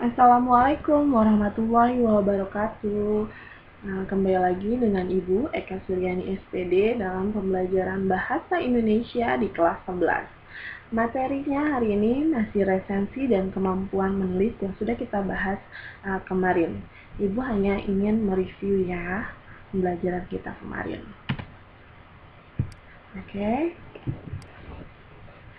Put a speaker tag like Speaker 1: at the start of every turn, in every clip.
Speaker 1: Assalamualaikum warahmatullahi wabarakatuh. Kembali lagi dengan Ibu Eka Suryani SPD dalam pembelajaran Bahasa Indonesia di kelas 11. Materinya hari ini masih resensi dan kemampuan menulis yang sudah kita bahas kemarin. Ibu hanya ingin mereview ya pembelajaran kita kemarin. Oke.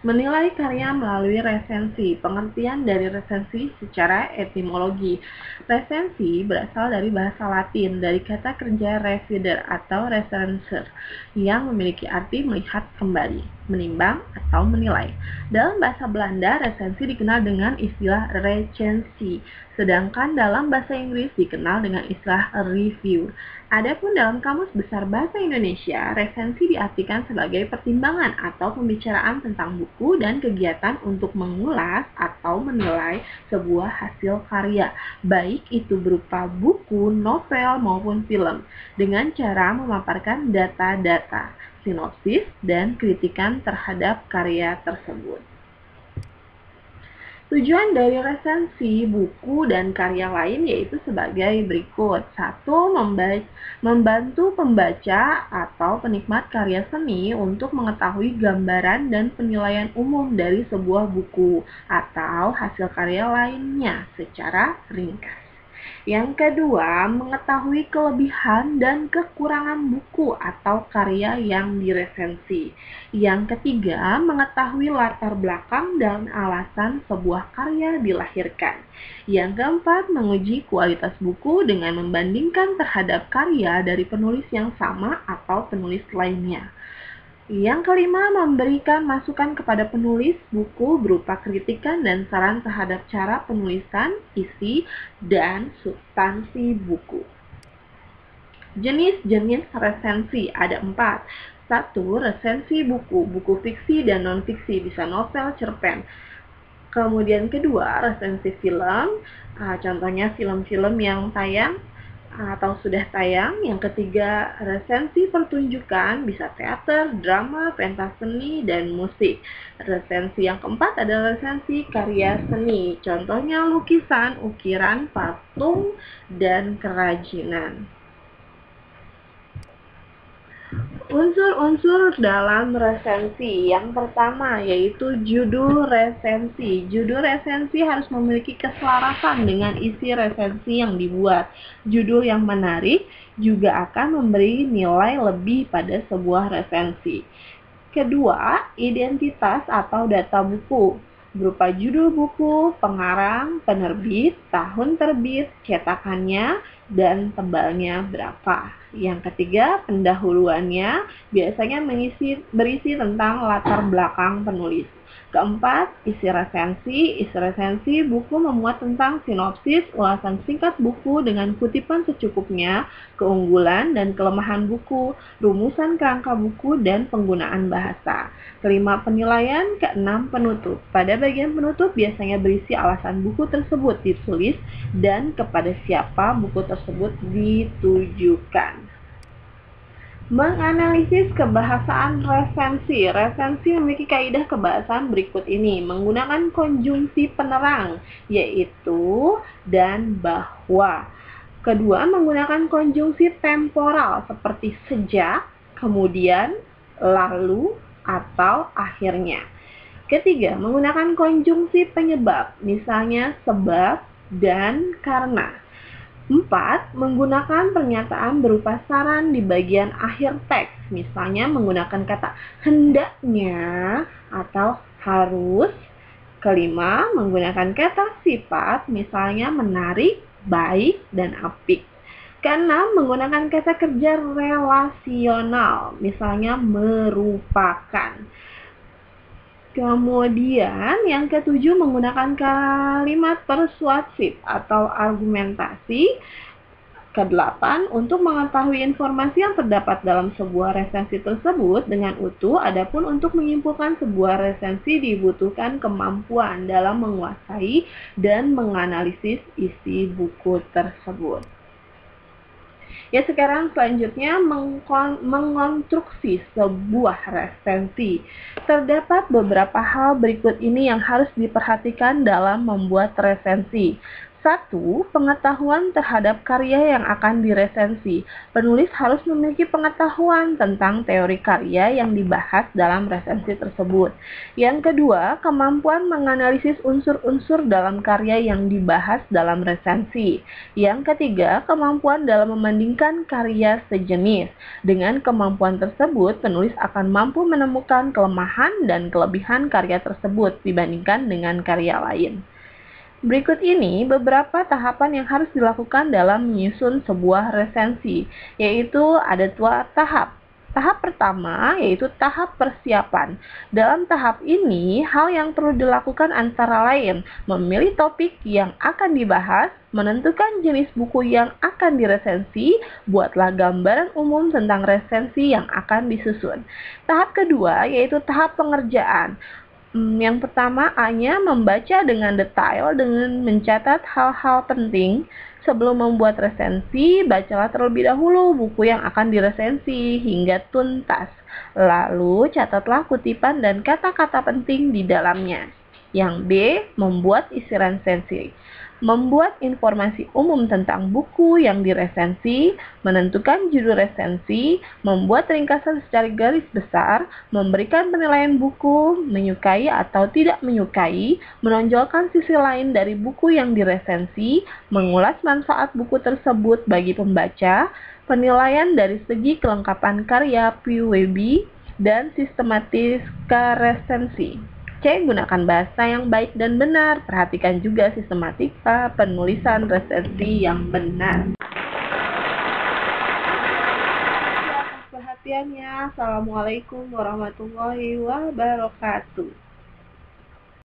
Speaker 1: Menilai karya melalui resensi. Pengertian dari resensi secara etimologi. Resensi berasal dari bahasa Latin, dari kata kerja revider atau recenser, yang memiliki arti melihat kembali, menimbang, atau menilai. Dalam bahasa Belanda, resensi dikenal dengan istilah recensie, sedangkan dalam bahasa Inggris dikenal dengan istilah review. Adapun dalam Kamus Besar Bahasa Indonesia, resensi diartikan sebagai pertimbangan atau pembicaraan tentang buku dan kegiatan untuk mengulas atau menilai sebuah hasil karya, baik itu berupa buku, novel, maupun film, dengan cara memaparkan data-data, sinopsis, dan kritikan terhadap karya tersebut. Tujuan dari resensi buku dan karya lain yaitu sebagai berikut. 1. Membantu pembaca atau penikmat karya seni untuk mengetahui gambaran dan penilaian umum dari sebuah buku atau hasil karya lainnya secara ringkas. Yang kedua, mengetahui kelebihan dan kekurangan buku atau karya yang diresensi. Yang ketiga, mengetahui latar belakang dan alasan sebuah karya dilahirkan. Yang keempat, menguji kualitas buku dengan membandingkan terhadap karya dari penulis yang sama atau penulis lainnya. Yang kelima, memberikan masukan kepada penulis buku berupa kritikan dan saran terhadap cara penulisan, isi, dan substansi buku. Jenis-jenis resensi ada 4. 1. Resensi buku, buku fiksi dan non-fiksi, bisa novel, cerpen. Kemudian kedua, resensi film, contohnya film-film yang tayang atau sudah tayang. Yang ketiga, resensi pertunjukan, bisa teater, drama, pentas seni, dan musik. Resensi yang keempat adalah resensi karya seni, contohnya lukisan, ukiran, patung, dan kerajinan. Unsur-unsur dalam resensi. Yang pertama yaitu judul resensi. Judul resensi harus memiliki keselarasan dengan isi resensi yang dibuat. Judul yang menarik juga akan memberi nilai lebih pada sebuah resensi. Kedua, identitas atau data buku, berupa judul buku, pengarang, penerbit, tahun terbit, cetakannya, dan tebalnya berapa. Yang ketiga, pendahuluannya biasanya berisi tentang latar belakang penulis. Keempat, isi resensi. Isi resensi buku memuat tentang sinopsis, ulasan singkat buku dengan kutipan secukupnya, keunggulan dan kelemahan buku, rumusan kerangka buku, dan penggunaan bahasa. Kelima, penilaian. Keenam, penutup. Pada bagian penutup biasanya berisi alasan buku tersebut ditulis dan kepada siapa buku tersebut ditujukan. Menganalisis kebahasaan resensi. Resensi memiliki kaidah kebahasaan berikut ini. Menggunakan konjungsi penerang, yaitu dan bahwa. Kedua, menggunakan konjungsi temporal seperti sejak, kemudian, lalu, atau akhirnya. Ketiga, menggunakan konjungsi penyebab, misalnya sebab dan karena. 4. Menggunakan pernyataan berupa saran di bagian akhir teks, misalnya menggunakan kata hendaknya atau harus. Kelima, menggunakan kata sifat, misalnya menarik, baik, dan apik. Keenam, menggunakan kata kerja relasional, misalnya merupakan. Kemudian yang ketujuh, menggunakan kalimat persuasif atau argumentasi. Kedelapan, untuk mengetahui informasi yang terdapat dalam sebuah resensi tersebut dengan utuh. Adapun untuk menyimpulkan sebuah resensi dibutuhkan kemampuan dalam menguasai dan menganalisis isi buku tersebut. Ya, sekarang selanjutnya mengonstruksi sebuah resensi. Terdapat beberapa hal berikut ini yang harus diperhatikan dalam membuat resensi. 1. Pengetahuan terhadap karya yang akan diresensi. Penulis harus memiliki pengetahuan tentang teori karya yang dibahas dalam resensi tersebut. Yang kedua, kemampuan menganalisis unsur-unsur dalam karya yang dibahas dalam resensi. Yang ketiga, kemampuan dalam membandingkan karya sejenis. Dengan kemampuan tersebut, penulis akan mampu menemukan kelemahan dan kelebihan karya tersebut dibandingkan dengan karya lain. Berikut ini beberapa tahapan yang harus dilakukan dalam menyusun sebuah resensi, yaitu ada dua tahap. Tahap pertama yaitu tahap persiapan. Dalam tahap ini, hal yang perlu dilakukan antara lain memilih topik yang akan dibahas, menentukan jenis buku yang akan diresensi, buatlah gambaran umum tentang resensi yang akan disusun. Tahap kedua yaitu tahap pengerjaan. Yang pertama, A-nya membaca dengan detail dengan mencatat hal-hal penting. Sebelum membuat resensi, bacalah terlebih dahulu buku yang akan diresensi hingga tuntas. Lalu, catatlah kutipan dan kata-kata penting di dalamnya. Yang B, membuat isi resensi. Membuat informasi umum tentang buku yang diresensi, menentukan judul resensi, membuat ringkasan secara garis besar, memberikan penilaian buku, menyukai atau tidak menyukai, menonjolkan sisi lain dari buku yang diresensi, mengulas manfaat buku tersebut bagi pembaca, penilaian dari segi kelengkapan karya PWB, dan sistematika resensi. C. Gunakan bahasa yang baik dan benar. Perhatikan juga sistematika penulisan resensi yang benar. Atas perhatiannya. Assalamualaikum warahmatullahi wabarakatuh.